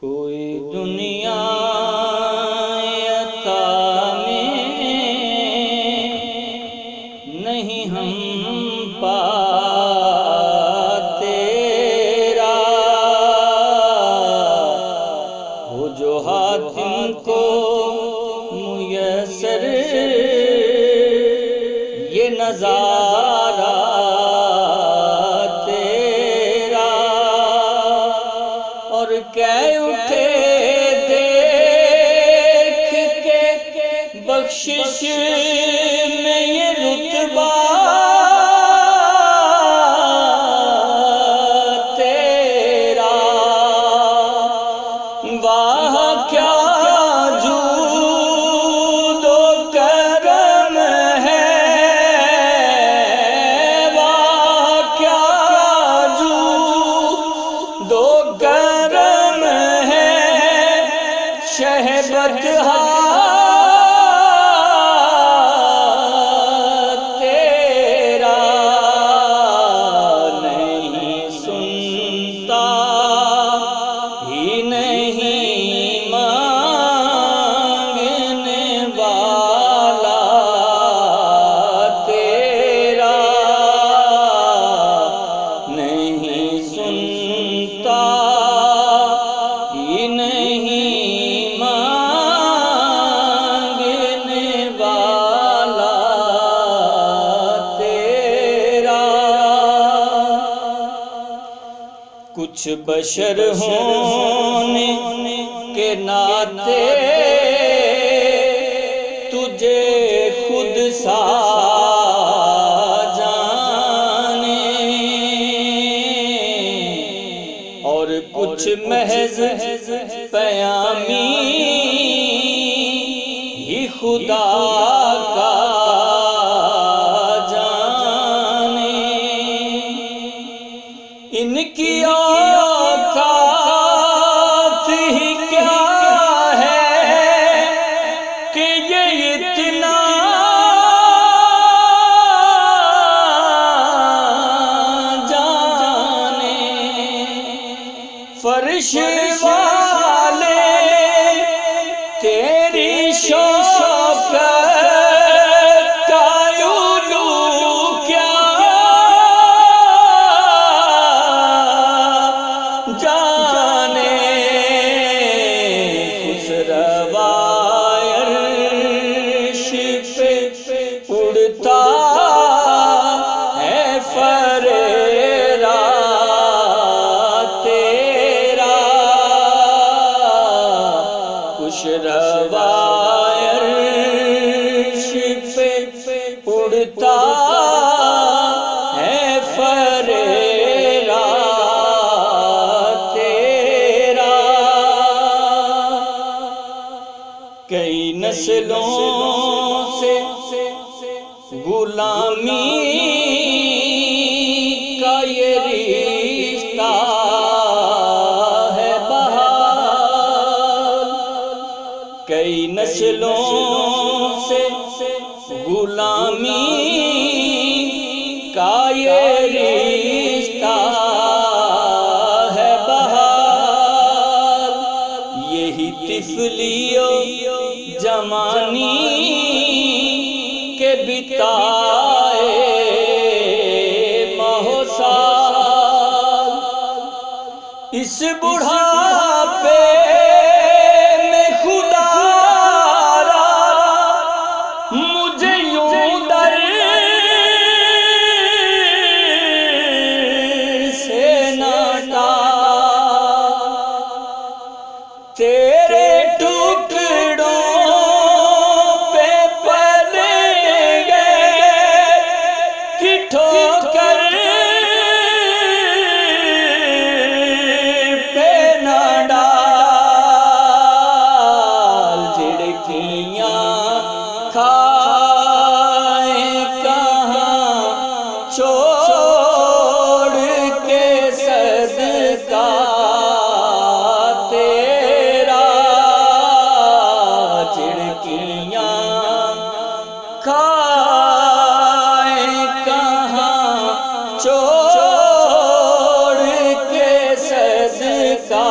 कोई दुनिया अता में नहीं हम पाते तेरा, वो जो हातिम को मुयस्सर ये नज़ारा तेरा, और कह उठे देख के बख्शिश में ये रुतबा तेरा, वाह क्या जूद व करम है, वाह क्या जूद व करम है, शहबतहा तेरा, नहीं सुनता ही नहीं मांगने वाला तेरा, नहीं सुनता ही नहीं मांगने वाला तेरा। कुछ बशर होने के नाते तुझे खुद सा जाने, और कुछ महज पयामी ही खुदा का जाने, इनकी औकात ही क्या है कि ये इतना जाने, फर्श वाले तेरी शौकत का उलू क्या जाने, खुसरवा अर्श पे उड़ता है फरेरा तेरा, खुशरवा अर्श पे उड़ता है फरेरा तेरा। कई नस्लों से गुलामी का ये रिश्ता है बहाल, कई नस्लों से गुलामी का ये रिश्ता है बहाल, यही तिफलियो जवानी के बिताए महोसाल, इस बुढ़ापे में खुदारा मुझे यूं दर से न टाल, तेरे टुकड़ों पे पलेंगे कि ठोकर पे न डाल, झिड़कियाँ खाए कहाँ छोड़ के सदका तेरा, झिड़कियाँ खाए कहाँ छोड़ के सदका